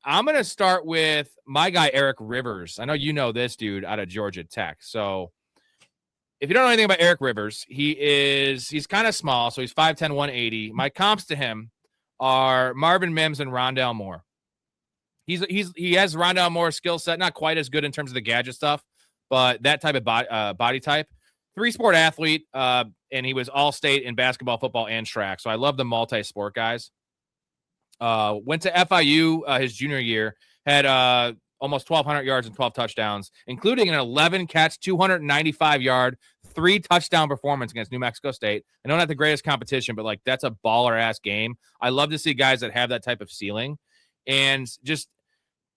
I'm going to start with my guy, Eric Rivers. I know you know this dude out of Georgia Tech. So if you don't know anything about Eric Rivers, he's kind of small. So he's 5'10", 180. My comps to him are Marvin Mims and Rondale Moore. He has Rondale Moore's skill set, not quite as good in terms of the gadget stuff, but that type of body type. 3-sport athlete, and he was all-state in basketball, football, and track. So I love the multi-sport guys. Went to FIU his junior year, had almost 1,200 yards and 12 touchdowns, including an 11-catch, 295-yard, 3-touchdown performance against New Mexico State. I know not the greatest competition, but like that's a baller-ass game. I love to see guys that have that type of ceiling. And just,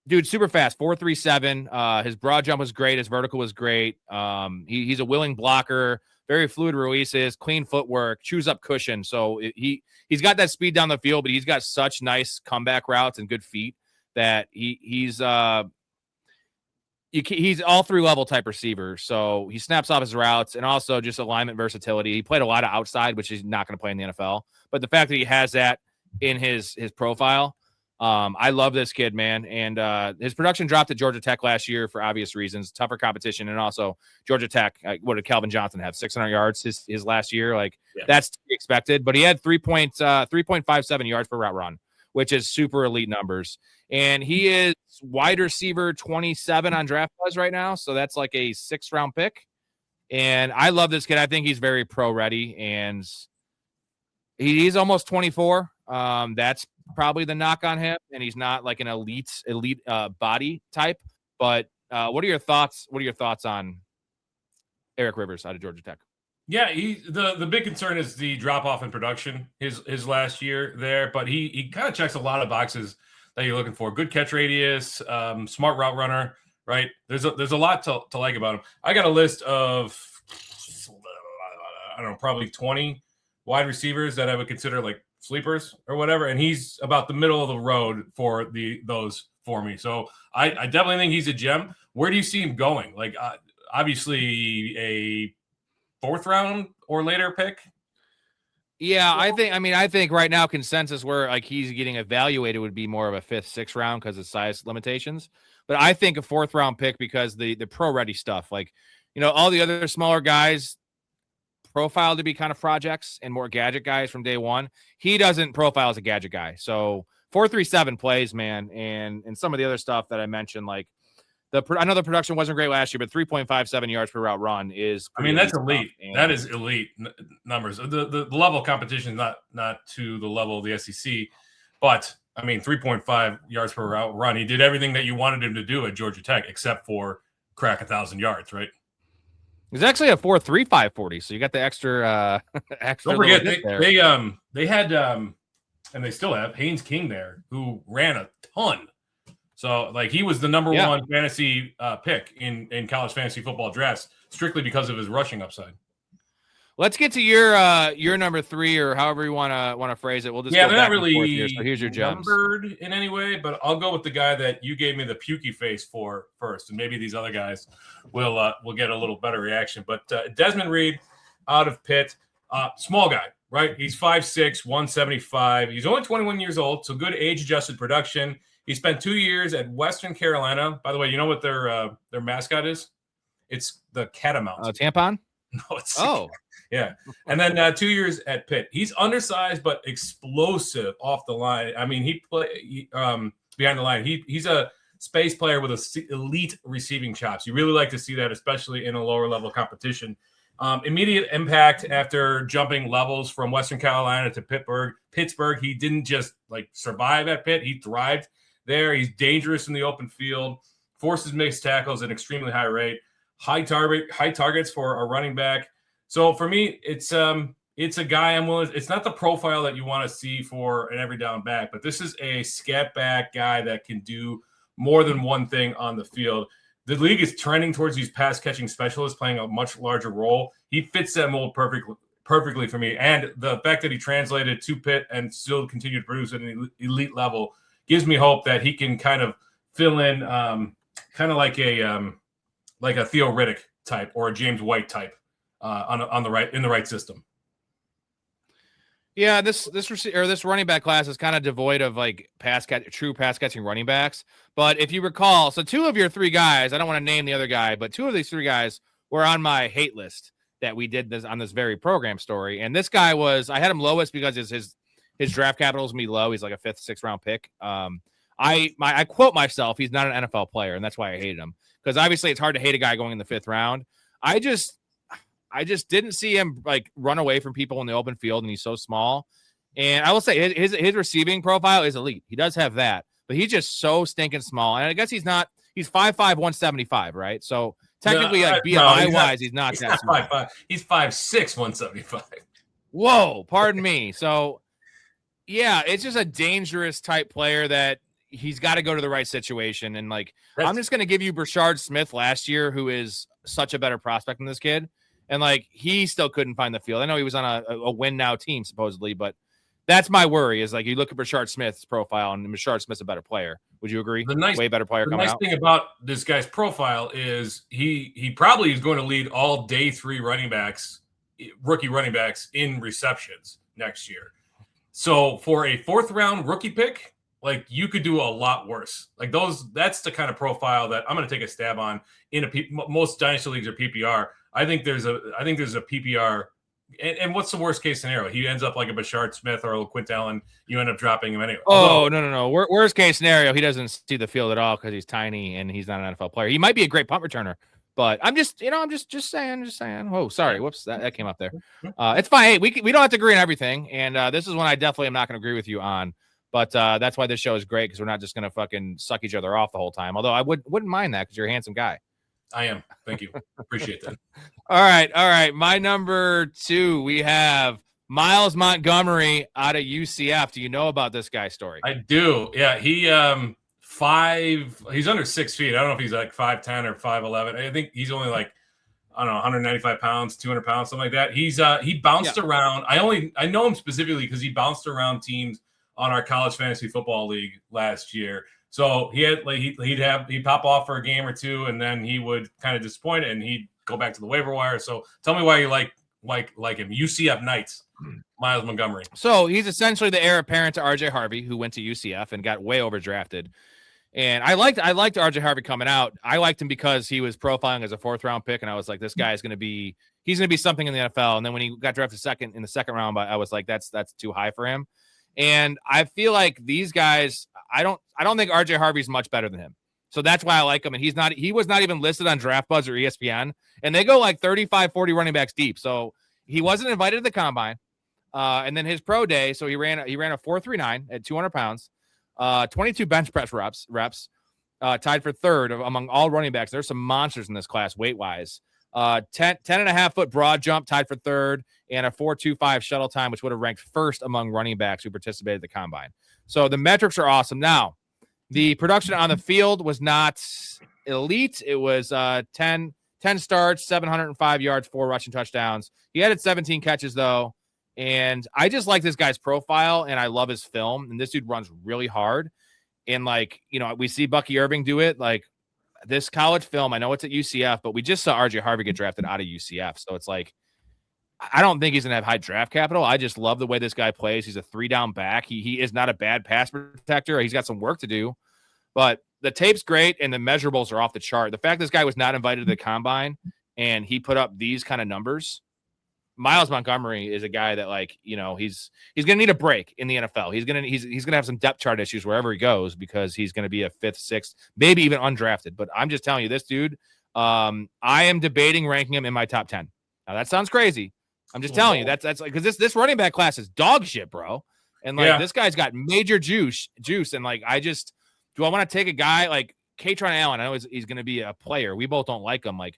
dude, super fast, 4.37. His broad jump was great. His vertical was great. He's a willing blocker, very fluid releases, clean footwork, chews up cushion. So he's got that speed down the field, but he's got such nice comeback routes and good feet that he's all 3-level type receiver. So he snaps off his routes and also just alignment versatility. He played a lot of outside, which he's not going to play in the NFL. But the fact that he has that in his profile, I love this kid, man. And his production dropped at Georgia Tech last year for obvious reasons, tougher competition. And also Georgia Tech, what did Calvin Johnson have? 600 yards his last year. Like that's to be expected, but he had 3.57 yards per route run, which is super elite numbers. And he is wide receiver 27 on Draft Buzz right now. So that's like a 6th-round pick. And I love this kid. I think he's very pro ready, and he's almost 24. That's probably the knock on him, and he's not like an elite body type. But what are your thoughts? What are your thoughts on Eric Rivers out of Georgia Tech? Yeah, the big concern is the drop off in production his last year there, but he kind of checks a lot of boxes that you're looking for. Good catch radius, smart route runner, right? There's a lot to like about him. I got a list of I don't know, probably 20 wide receivers that I would consider like sleepers or whatever, and he's about the middle of the road for those for me. So I definitely think he's a gem. Where do you see him going? Like obviously a 4th round or later pick. Yeah, I think right now consensus where like he's getting evaluated would be more of a 5th, 6th round because of size limitations. But I think a 4th round pick because the pro ready stuff, like, you know, all the other smaller guys profile to be kind of projects and more gadget guys from day one. He doesn't profile as a gadget guy. So 4.37 plays, man, and some of the other stuff that I mentioned, like I know the production wasn't great last year, but 3.57 yards per route run is. I mean, that's elite. That is elite numbers. The level of competition is not to the level of the SEC, but I mean, 3.5 yards per route run. He did everything that you wanted him to do at Georgia Tech, except for crack 1,000 yards, right? It's actually a 4.35 40, so you got the extra. Don't forget they had and they still have Haynes King there, who ran a ton. So like he was the number one fantasy pick in college fantasy football drafts strictly because of his rushing upside. Let's get to your number 3 or however you want to phrase it. We'll just they're not really here. So here's your gems. Numbered in any way, but I'll go with the guy that you gave me the pukey face for first, and maybe these other guys will get a little better reaction. But Desmond Reed out of Pitt, small guy, right? He's 5'6", 175. He's only 21 years old, so good age-adjusted production. He spent 2 years at Western Carolina. By the way, you know what their mascot is? It's the catamount. Tampon? No, it's yeah. And then 2 years at Pitt. He's undersized but explosive off the line. I mean, he behind the line. He's a space player with elite receiving chops. You really like to see that, especially in a lower level competition. Immediate impact after jumping levels from Western Carolina to Pittsburgh. He didn't just like survive at Pitt. He thrived there. He's dangerous in the open field, forces mixed tackles at an extremely high rate, high targets for a running back. So for me, it's a guy I'm willing. It's not the profile that you want to see for an every down back, but this is a scat back guy that can do more than one thing on the field. The league is trending towards these pass catching specialists playing a much larger role. He fits that mold perfectly for me. And the fact that he translated to Pitt and still continued to produce at an elite level gives me hope that he can kind of fill in kind of like a Theo Riddick type or a James White type on the right in the right system. Yeah, this running back class is kind of devoid of like true pass catching running backs. But if you recall, so 2 of your 3 guys, I don't want to name the other guy, but 2 of these 3 guys were on my hate list that we did this on this very program story. And this guy I had him lowest because his draft capital is gonna be low. He's like a 5th, 6th round pick. I quote myself, he's not an NFL player, and that's why I hated him. Because obviously it's hard to hate a guy going in the 5th round. I just didn't see him like run away from people in the open field, and he's so small. And I will say his receiving profile is elite. He does have that, but he's just so stinking small. And I guess he's 5'5", 175, right? So technically, like BMI wise, he's not that small. 5'5". He's 5'6", 175. Whoa, pardon me. So yeah, it's just a dangerous type player that he's got to go to the right situation. And like, I'm just going to give you Brashard Smith last year, who is such a better prospect than this kid. And like, he still couldn't find the field. I know he was on a win now team supposedly, but that's my worry is like, you look at Brashard Smith's profile and Brashard Smith's a better player. Would you agree? Way better player coming out. The nice thing about this guy's profile is he probably is going to lead all day 3 rookie running backs in receptions next year. So for a 4th round rookie pick, like you could do a lot worse. Like that's the kind of profile that I'm going to take a stab on in most dynasty leagues or PPR. I think there's a PPR. And what's the worst case scenario? He ends up like a Brashard Smith or a Quint Allen. You end up dropping him anyway. Oh, no. Worst case scenario, he doesn't see the field at all because he's tiny and he's not an NFL player. He might be a great punt returner, but I'm just saying. Oh, sorry. Whoops. That came up there. It's fine. Hey, we don't have to agree on everything. And this is one I definitely am not going to agree with you on. But that's why this show is great, because we're not just going to fucking suck each other off the whole time. Although I wouldn't mind that because you're a handsome guy. I am. Thank you. Appreciate that. All right. My number 2, we have Miles Montgomery out of UCF. Do you know about this guy's story? I do. Yeah, he's under 6 feet. I don't know if he's like 5'10" or 5'11". I think he's only like, I don't know, 195 pounds, 200 pounds, something like that. He bounced around. I know him specifically because he bounced around teams on our college fantasy football league last year. So he had like he'd pop off for a game or 2, and then he would kind of disappoint, and he'd go back to the waiver wire. So tell me why you like him. UCF Knights, Miles Montgomery. So he's essentially the heir apparent to RJ Harvey, who went to UCF and got way overdrafted. And I liked RJ Harvey coming out. I liked him because he was profiling as a 4th round pick, and I was like, this guy is going to be something in the NFL. And then when he got drafted in the second round, I was like, that's too high for him. And I feel like these guys, I don't think RJ Harvey's much better than him. So that's why I like him. And he was not even listed on DraftBuzz or ESPN. And they go like 35, 40 running backs deep. So he wasn't invited to the combine. And then his pro day, so he ran a 4.39 at 200 pounds, 22 bench press reps, tied for 3rd among all running backs. There's some monsters in this class weight-wise. 10.5 foot broad jump, tied for 3rd, and a 4.25 shuttle time, which would have ranked 1st among running backs who participated in the combine. So the metrics are awesome. Now, the production on the field was not elite. It was 10 starts, 705 yards, 4 rushing touchdowns. He added 17 catches, though. And I just like this guy's profile, and I love his film. And this dude runs really hard. And, like, we see Bucky Irving do it. Like, this college film, I know it's at UCF, but we just saw RJ Harvey get drafted out of UCF. So it's like, I don't think he's going to have high draft capital. I just love the way this guy plays. He's a 3-down back. He is not a bad pass protector. He's got some work to do, but the tape's great and the measurables are off the chart. The fact this guy was not invited to the combine and he put up these kind of numbers. Miles Montgomery is a guy that, like, he's going to need a break in the NFL. He's going to have some depth chart issues wherever he goes because he's going to be a 5th, 6th, maybe even undrafted. But I'm just telling you, this dude, I am debating ranking him in my top 10. Now that sounds crazy. I'm just telling you that's like, because this running back class is dog shit, bro. And like this guy's got major juice. And like, do I want to take a guy like Katron Allen? I know he's going to be a player. We both don't like him. Like,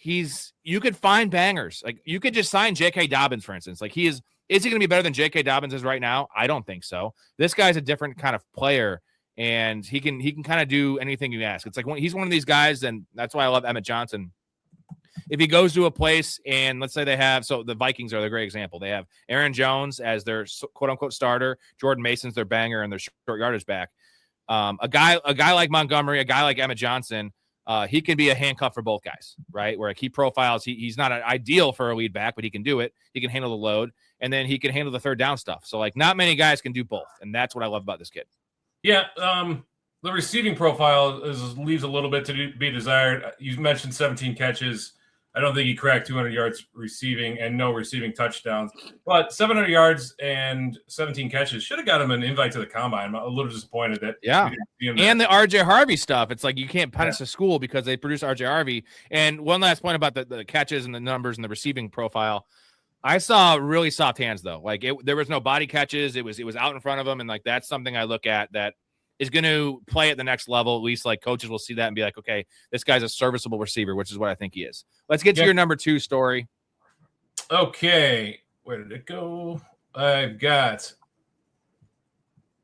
you could find bangers. Like, you could just sign J.K. Dobbins, for instance. Like, is he going to be better than J.K. Dobbins is right now? I don't think so. This guy's a different kind of player, and he can kind of do anything you ask. It's like he's one of these guys, and that's why I love Emmett Johnson. If he goes to a place and let's say the Vikings are the great example. They have Aaron Jones as their quote unquote starter. Jordan Mason's their banger and their short yardage back. A guy like Montgomery, a guy like Emmett Johnson, he can be a handcuff for both guys, right? Where like he profiles, he's not ideal for a lead back, but he can do it. He can handle the load, and then he can handle the third down stuff. So like not many guys can do both, and that's what I love about this kid. Yeah, the receiving profile leaves a little bit to be desired. You mentioned 17 catches. I don't think he cracked 200 yards receiving and no receiving touchdowns, but 700 yards and 17 catches should have got him an invite to the combine. I'm a little disappointed that. Yeah. And the RJ Harvey stuff. It's like you can't punish the school because they produce RJ Harvey. And one last point about the catches and the numbers and the receiving profile. I saw really soft hands though. Like there was no body catches. It was out in front of him. And like, that's something I look at that is going to play at the next level. At least like coaches will see that and be like, okay, this guy's a serviceable receiver, which is what I think he is. Let's get to your number 2 story. Okay. Where did it go? I've got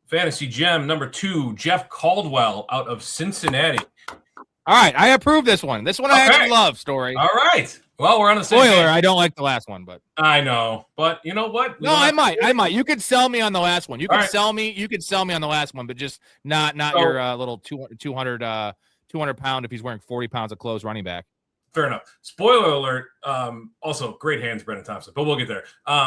Fantasy Gem number 2, Jeff Caldwell out of Cincinnati. All right. I approve this one. This one I actually love, story. All right. Well, we're on the same spoiler. page. I don't like the last one, but I know. But you know what? I might. You could sell me on the last one. You could sell me. You could sell me on the last one, but just not your little 200 pound if he's wearing 40 pounds of clothes running back. Fair enough. Spoiler alert. Also, great hands, Brendan Thompson, but we'll get there.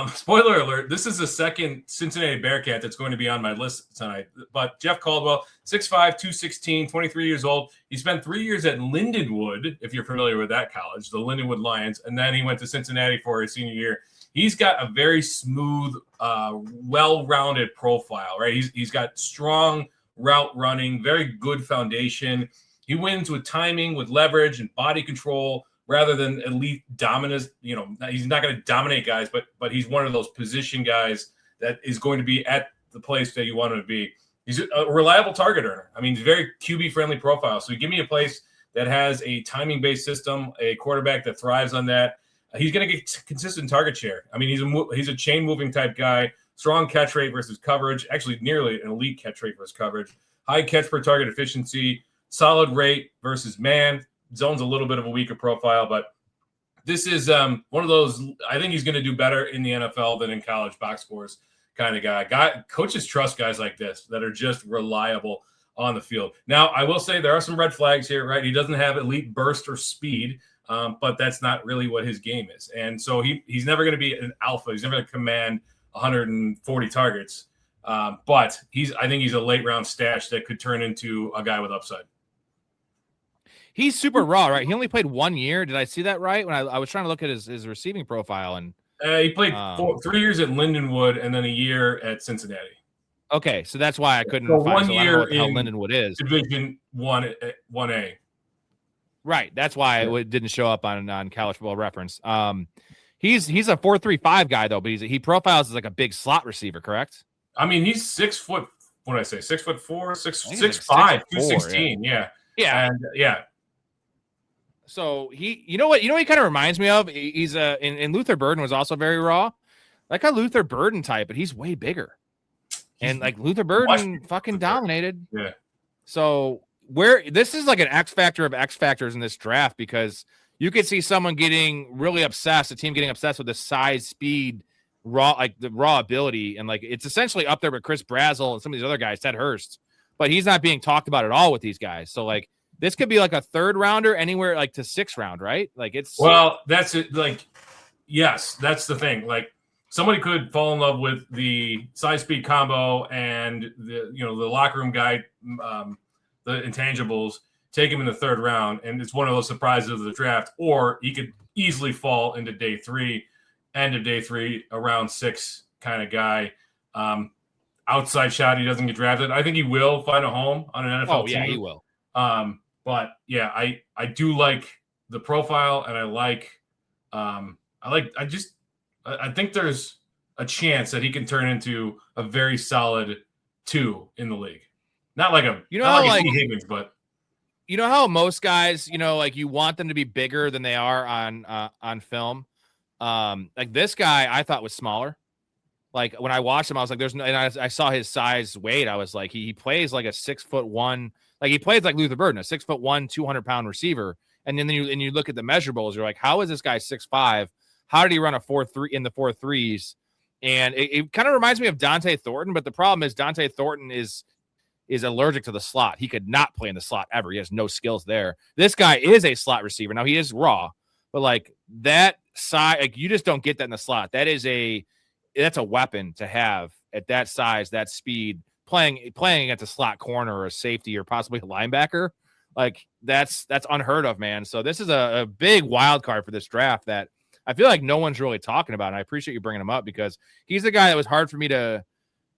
Spoiler alert. This is the second Cincinnati Bearcat that's going to be on my list tonight. But Jeff Caldwell, 6'5", 216, 23 years old. He spent 3 years at Lindenwood, if you're familiar with that college, the Lindenwood Lions, and then he went to Cincinnati for his senior year. He's got a very smooth, well-rounded profile, right? He's got strong route running, very good foundation. He wins with timing, with leverage, and body control rather than elite dominance. You know, he's not going to dominate guys, but he's one of those position guys that is going to be at the place that you want him to be. He's a reliable target earner. I mean, he's very QB-friendly profile. So give me a place that has a timing-based system, a quarterback that thrives on that. He's going to get consistent target share. I mean, he's a chain-moving type guy, strong catch rate versus coverage, actually nearly an elite catch rate versus coverage, high catch per target efficiency, solid rate versus man. Zone's a little bit of a weaker profile, but this is one of those. I think he's going to do better in the NFL than in college box scores kind of guy. Coaches trust guys like this that are just reliable on the field. Now, I will say there are some red flags here, right? He doesn't have elite burst or speed, but that's not really what his game is. And so he's never going to be an alpha. He's never going to command 140 targets. But I think he's a late round stash that could turn into a guy with upside. He's super raw, right? He only played 1 year. Did I see that right? When I was trying to look at his receiving profile, and he played 3 years at Lindenwood and then a year at Cincinnati. Okay, so that's why I couldn't find 1 year how Lindenwood is. Division 1A. Right, that's why it didn't show up on College Football Reference. He's a 4.35 guy though, but he profiles as like a big slot receiver, correct? I mean, he's 6 foot. What did I say? 6'4", 6'5", 216. Yeah. And yeah. So you know what he kind of reminds me of? He's and Luther Burden was also very raw, like a Luther Burden type, but he's way bigger. And like Luther Burden fucking dominated. Yeah. So this is like an X factor of X factors in this draft, because you could see someone getting really obsessed, a team getting obsessed with the size, speed, the raw ability, and like it's essentially up there with Chris Brazzell and some of these other guys, Ted Hurst, but he's not being talked about at all with these guys. So like this could be like a 3rd rounder anywhere like to 6th round, right? Like that's it. Like, yes, that's the thing. Like somebody could fall in love with the size speed combo and the locker room guy, the intangibles, take him in the 3rd round, and it's one of those surprises of the draft. Or he could easily fall into day 3, end of day 3, around 6 kind of guy. Outside shot, he doesn't get drafted. I think he will find a home on an NFL team. Yeah, he will. But yeah, I do like the profile, and I think there's a chance that he can turn into a very solid 2 in the league. Not like a Higgins, but you know how most guys, like you want them to be bigger than they are on film. Like this guy, I thought was smaller. Like when I watched him, I was like, and I saw his size, weight. I was like, he plays like a 6'1", like he plays like Luther Burden, a 6'1", 200-pound receiver. And then you look at the measurables, you're like, how is this guy 6'5"? How did he run a 4.3 in the 4.3s? And it kind of reminds me of Dante Thornton, but the problem is Dante Thornton is is allergic to the slot. He could not play in the slot ever. He has no skills there. This guy is a slot receiver. Now he is raw, but like that side, like you just don't get that in the slot. That's a weapon to have at that size, that speed, playing at the slot corner or a safety or possibly a linebacker. Like that's unheard of, man. So this is a big wild card for this draft that I feel like no one's really talking about. And I appreciate you bringing him up because he's the guy that was hard for me to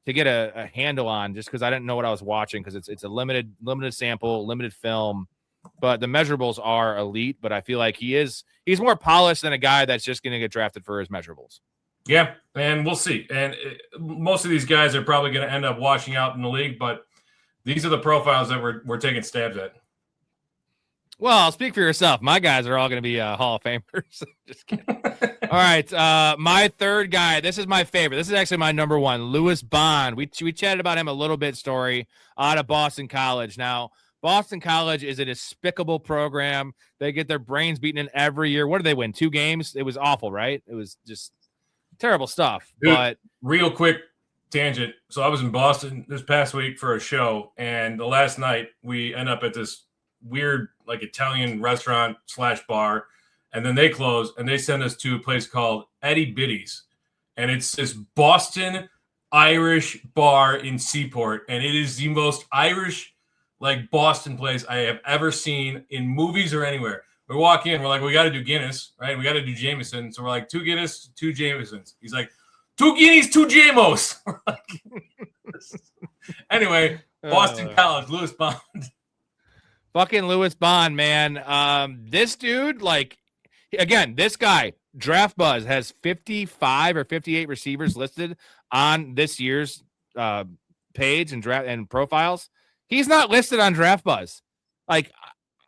get a handle on just because I didn't know what I was watching because it's a limited sample, limited film, but the measurables are elite. But I feel like he's more polished than a guy that's just going to get drafted for his measurables. Yeah, and we'll see. And most of these guys are probably going to end up washing out in the league, but these are the profiles that we're taking stabs at. Well, speak for yourself. My guys are all going to be Hall of Famers. Just kidding. All right, my third guy. This is my favorite. This is actually my number one, Lewis Bond. We chatted about him a little bit. Story out of Boston College. Now, Boston College is a despicable program. They get their brains beaten in every year. What did they win? 2 games? It was awful, right? It was just terrible stuff. Dude, but real quick tangent. So I was in Boston this past week for a show, and the last night we end up at this weird like Italian restaurant / bar, and then they close and they send us to a place called Eddie Bitty's, and it's this Boston Irish bar in Seaport, and it is the most Irish like Boston place I have ever seen in movies or anywhere. We walk in, we're like, we got to do Guinness, right? We got to do Jameson. So we're like, 2 Guinness, 2 Jamesons. He's like, 2 Guineas, 2 Jamos. Anyway, Boston College, Lewis Bond. Fucking Lewis Bond, man. This dude, like, again, this guy, Draft Buzz, has 55 or 58 receivers listed on this year's page and draft and profiles. He's not listed on Draft Buzz. Like,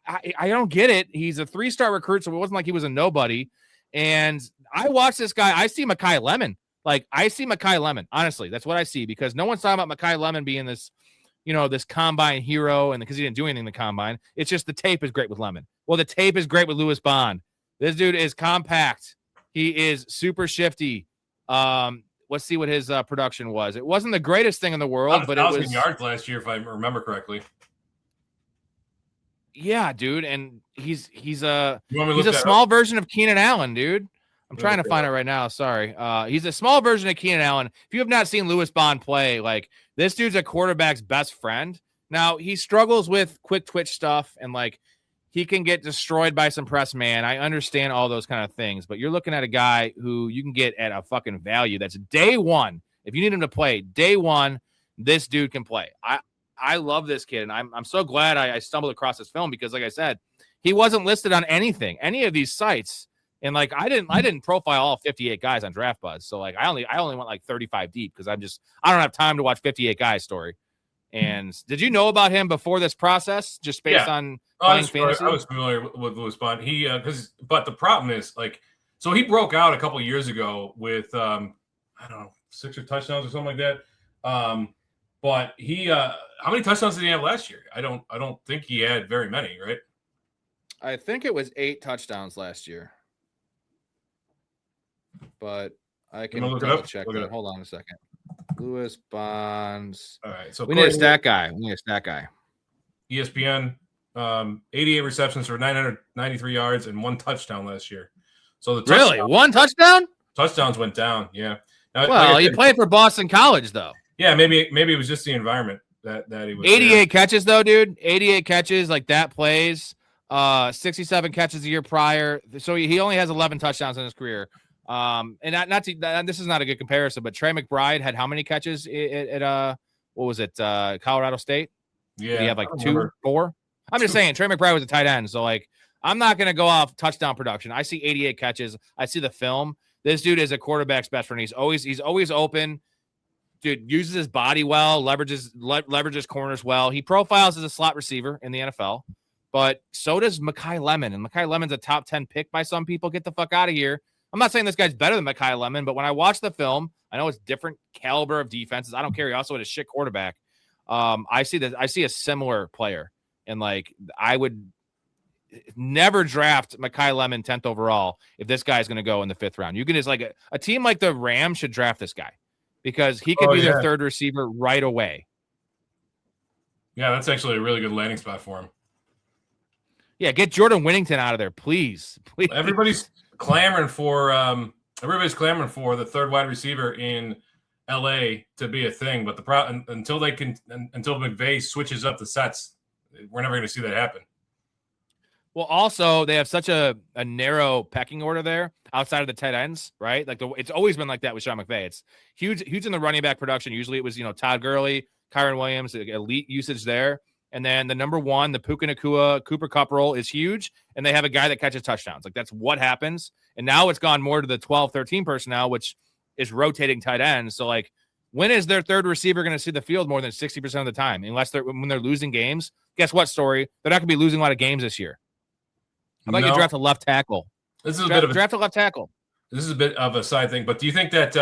I don't get it. He's a 3-star recruit, so it wasn't like he was a nobody. And I watch this guy. I see Mekhi Lemon. Like, I see Mekhi Lemon. Honestly, that's what I see because no one's talking about Mekhi Lemon being this, this combine hero and because he didn't do anything in the combine. It's just the tape is great with Lemon. Well, the tape is great with Lewis Bond. This dude is compact. He is super shifty. Let's see what his production was. It wasn't the greatest thing in the world, but it was 1,000 yards last year, if I remember correctly. Yeah, dude, and he's a up? small version of Keenan Allen, dude. I'm trying to find it right now. Sorry. He's a small version of Keenan Allen. If you have not seen Lewis Bond play, like this dude's a quarterback's best friend. Now he struggles with quick twitch stuff and like he can get destroyed by some press man. I understand all those kind of things, but you're looking at a guy who you can get at a fucking value. That's day one. If you need him to play day one, this dude can play. I love this kid, and I'm so glad I stumbled across this film because, like I said, he wasn't listed on any of these sites, and like I didn't profile all 58 guys on Draft Buzz, so like I only went like 35 deep because I don't have time to watch 58 guys story. And did you know about him before this process, just based on playing fantasy? I was familiar with Lewis Bond. But the problem is like, so he broke out a couple of years ago with I don't know 6 or touchdowns or something like that. But he, how many touchdowns did he have last year? I don't think he had very many, right? I think it was 8 touchdowns last year, but I can double check that. Hold on a second. Lewis Bonds. All right, so we need a stat guy. ESPN, 88 receptions for 993 yards and 1 touchdown last year. So really 1 touchdown? Touchdowns went down. Yeah. Now, well, he played for Boston College though. Yeah, maybe it was just the environment that he was. 88 catches though, dude. 88 catches, like that plays. 67 catches a year prior. So he only has 11 touchdowns in his career. And this is not a good comparison, but Trey McBride had how many catches at what was it? Colorado State? Yeah. He had like 2, 4. I'm just saying Trey McBride was a tight end. So like I'm not gonna go off touchdown production. I see 88 catches. I see the film. This dude is a quarterback's best friend. He's always open. Dude uses his body well, leverages corners well. He profiles as a slot receiver in the NFL, but so does Mekhi Lemon. And Mekhi Lemon's a top 10 pick by some people. Get the fuck out of here. I'm not saying this guy's better than Mekhi Lemon, but when I watch the film, I know it's different caliber of defenses. I don't care. He also had a shit quarterback. I see a similar player, and like I would never draft Mekhi Lemon 10th overall if this guy's going to go in the 5th round. You can just like a team like the Rams should draft this guy. Because he could be their third receiver right away. Yeah, that's actually a really good landing spot for him. Yeah, get Jordan Whittington out of there, please. Please. Everybody's clamoring for the third wide receiver in LA to be a thing, but until McVay switches up the sets, we're never going to see that happen. Well, also they have such a narrow pecking order there outside of the tight ends, right? Like it's always been like that with Sean McVay. It's huge in the running back production. Usually it was, Todd Gurley, Kyron Williams, elite usage there. And then the number one, the Puka Nacua, Cooper Kupp role is huge. And they have a guy that catches touchdowns. Like that's what happens. And now it's gone more to the 12, 13 personnel, which is rotating tight ends. So like, when is their third receiver going to see the field more than 60% of the time? Unless when they're losing games, guess what, Story? They're not going to be losing a lot of games this year. How about you draft a left tackle? This is draft a left tackle. This is a bit of a side thing, but do you think that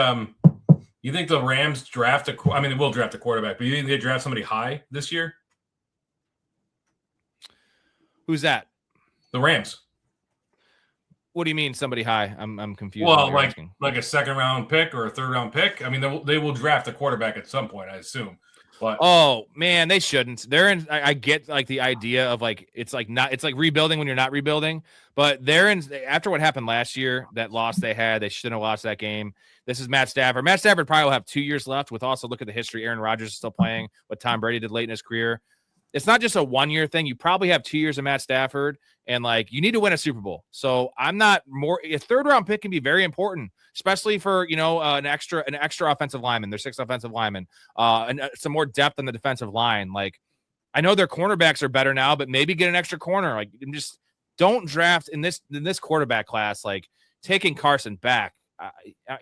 you think the Rams draft they will draft a quarterback, but you think they draft somebody high this year? Who's that? The Rams. What do you mean somebody high? I'm confused. Well, like a second round pick or a third round pick. I mean, they will draft a quarterback at some point, I assume. But oh man, they shouldn't. They're in. I get like the idea of like it's like rebuilding when you're not rebuilding, but they're in. After what happened last year, that loss they had, they shouldn't have lost that game. This is Matt Stafford. Matt Stafford probably will have 2 years left. With also look at the history, Aaron Rodgers is still playing. What Tom Brady did late in his career. It's not just a 1 year thing. You probably have 2 years of Matt Stafford, and like you need to win a Super Bowl. So I'm not more. A third round pick can be very important, especially for an extra offensive lineman. There's 6 offensive linemen, and some more depth on the defensive line. Like I know their cornerbacks are better now, but maybe get an extra corner. Like just don't draft in this quarterback class. Like taking Carson back,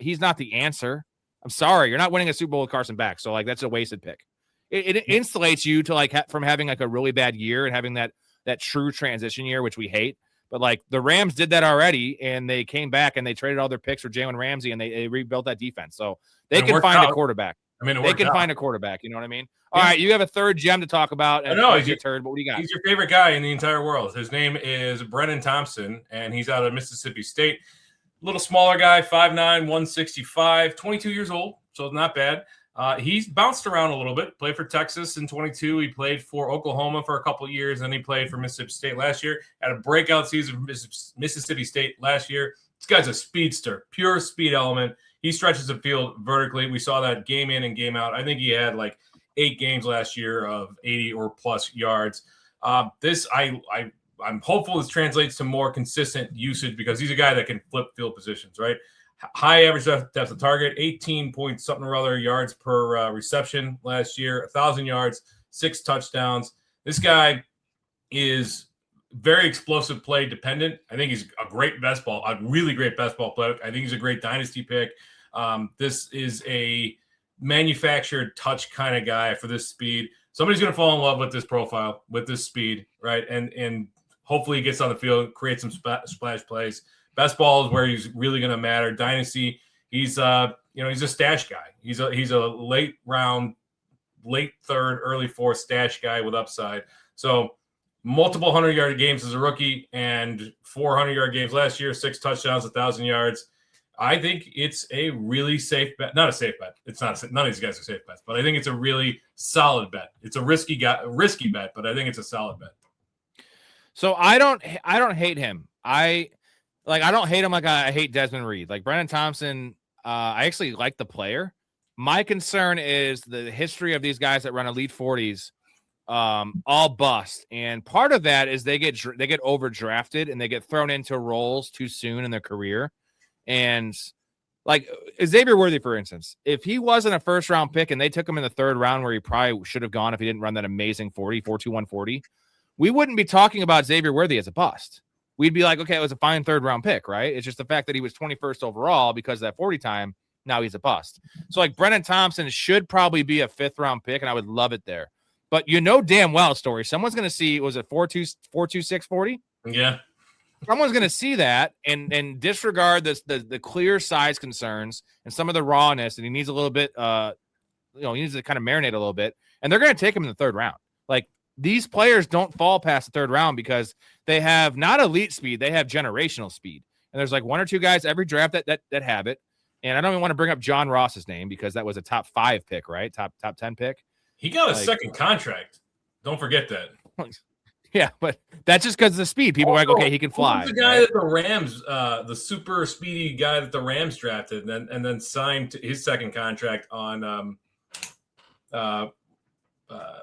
he's not the answer. I'm sorry, you're not winning a Super Bowl with Carson back. So like that's a wasted pick. It insulates you to like from having like a really bad year and having that true transition year, which we hate. But like the Rams did that already, and they came back and they traded all their picks for Jalen Ramsey, and they rebuilt that defense. So they can find a quarterback. I mean, they can find a quarterback. You know what I mean? All right, you have a third gem to talk about. I know he's your third, but what do you got? He's your favorite guy in the entire world. His name is Brennan Thompson, and he's out of Mississippi State. Little smaller guy, 5'9", 165, 22 years old, so not bad. He's bounced around a little bit. Played for Texas in 22. He played for Oklahoma for a couple of years. Then he played for Mississippi State last year. Had a breakout season for Mississippi State last year. This guy's a speedster, pure speed element. He stretches the field vertically. We saw that game in and game out. I think he had like 8 games last year of 80 or plus yards. I'm hopeful this translates to more consistent usage because he's a guy that can flip field positions, right? High average depth of target, 18 point something or other yards per reception last year, 1,000 yards, 6 touchdowns. This guy is very explosive play dependent. I think he's a really great best ball player. I think he's a great dynasty pick. This is a manufactured touch kind of guy for this speed. Somebody's going to fall in love with this profile, with this speed, right? And hopefully he gets on the field, creates some splash plays. Best ball is where he's really going to matter. Dynasty, he's a stash guy. He's a late round, late third, early fourth stash guy with upside. So multiple 100-yard games as a rookie and 400-yard games last year, 6 touchdowns, 1,000 yards. I think it's a really safe bet. Not a safe bet. It's not. None of these guys are safe bets, but I think it's a really solid bet. It's a risky bet, but I think it's a solid bet. So I don't hate him. I don't hate him like I hate Desmond Reed. Like Brennan Thompson, I actually like the player. My concern is the history of these guys that run elite 40s, all bust. And part of that is they get overdrafted and they get thrown into roles too soon in their career. And like Xavier Worthy, for instance, if he wasn't a first round pick and they took him in the 3rd round where he probably should have gone if he didn't run that amazing 4.2 140, we wouldn't be talking about Xavier Worthy as a bust. We'd be like, okay, it was a fine 3rd round pick, right? It's just the fact that he was 21st overall because of that 40 time. Now he's a bust. So like Brennan Thompson should probably be a 5th round pick, and I would love it there. But damn well, Story, someone's going to see, was it 4.26 40? Yeah. Someone's going to see that and disregard the clear size concerns and some of the rawness, and he needs a little bit, he needs to kind of marinate a little bit, and they're going to take him in the 3rd round. Like these players don't fall past the 3rd round because they have not elite speed, they have generational speed. And there's like 1 or 2 guys every draft that have it. And I don't even want to bring up John Ross's name because that was a top 5 pick, right? Top 10 pick. He got a second contract. Don't forget that. Yeah, but that's just because of the speed. People are like, okay, he can fly. Who's the guy that the Rams, the super speedy guy that the Rams drafted, and then signed his second contract on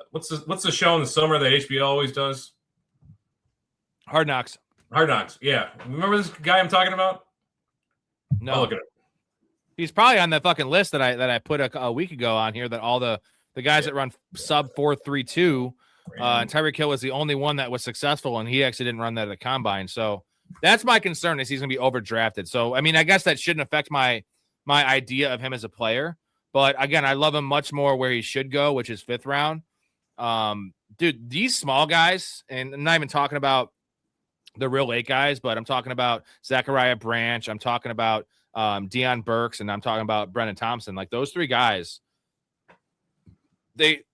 what's the show in the summer that HBO always does? Hard Knocks. Hard Knocks. Yeah, remember this guy I'm talking about? No, I'll look at it. He's probably on the fucking list that I put a week ago on here. That all the guys that run sub 4.32. And Tyreek Hill was the only one that was successful, and he actually didn't run that at the combine. So that's my concern, is he's going to be overdrafted. So, I mean, I guess that shouldn't affect my idea of him as a player. But, again, I love him much more where he should go, which is 5th round. Dude, these small guys, and I'm not even talking about the real late guys, but I'm talking about Zachariah Branch. I'm talking about Deion Burks, and I'm talking about Brennan Thompson. Like, those 3 guys,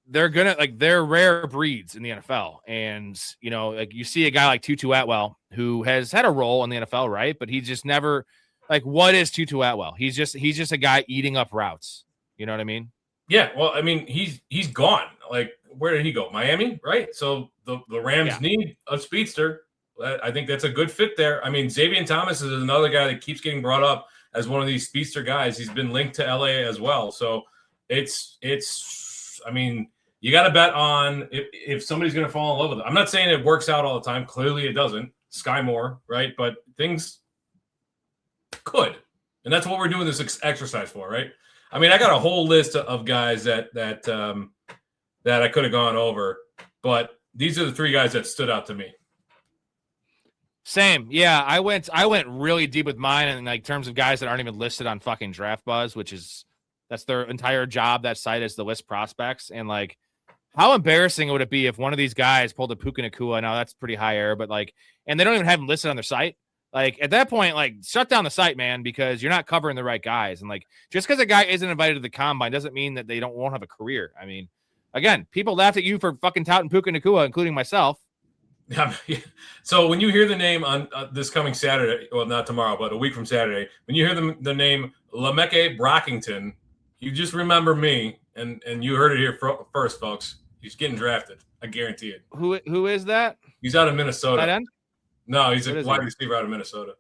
they're gonna, like, they're rare breeds in the NFL. And, you know, like, you see a guy like Tutu Atwell who has had a role in the NFL, right? But he just never, like, what is Tutu Atwell? He's just a guy eating up routes. You know what I mean? Yeah. Well, I mean, he's gone. Like, where did he go? Miami, right? So the Rams need a speedster. I think that's a good fit there. I mean, Xavier Thomas is another guy that keeps getting brought up as one of these speedster guys. He's been linked to LA as well. So it's I mean, you got to bet on if somebody's going to fall in love with it. I'm not saying it works out all the time. Clearly it doesn't. Sky Moore, right? But things could. And that's what we're doing this exercise for, right? I mean, I got a whole list of guys that I could have gone over, but these are the 3 guys that stood out to me. Same. Yeah, I went really deep with mine in, like, terms of guys that aren't even listed on fucking Draft Buzz, which is that's their entire job. That site is to list prospects. And, like, how embarrassing would it be if one of these guys pulled a Puka Nacua? Now that's pretty high air, but, like, and they don't even have him listed on their site. Like, at that point, like, shut down the site, man, because you're not covering the right guys. And, like, just because a guy isn't invited to the combine doesn't mean that they won't have a career. I mean, again, people laughed at you for fucking touting Puka Nacua, including myself. So when you hear the name on this coming Saturday, well, not tomorrow, but a week from Saturday, when you hear the name Lameke Brockington, you just remember me, and you heard it here first, folks. He's getting drafted. I guarantee it. Who is that? He's out of Minnesota. Tight end? No, he's a wide receiver out of Minnesota.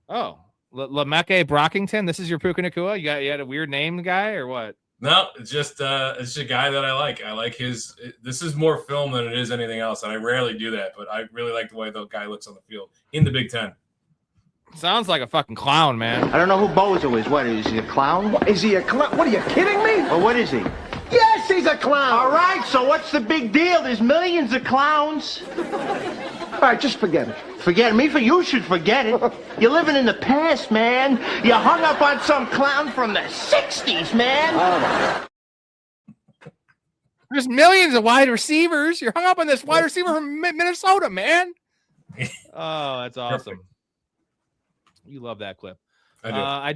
Oh, Lameke Brockington. This is your Puka Nacua? You had a weird name guy or what? No, it's just a guy that I like. I like his. This is more film than it is anything else, and I rarely do that. But I really like the way the guy looks on the field in the Big Ten. Sounds like a fucking clown, man. I don't know who Bozo is. What is he, a clown? What, is he a clown? What, are you kidding me? Or what is he? Yes, he's a clown. All right, so what's the big deal? There's millions of clowns. All right, just forget it. Forget me? You should forget it. You're living in the past, man. You hung up on some clown from the 60s, man. There's millions of wide receivers. You're hung up on this wide receiver from Minnesota, man. Oh, that's awesome. Perfect. You love that clip. I do.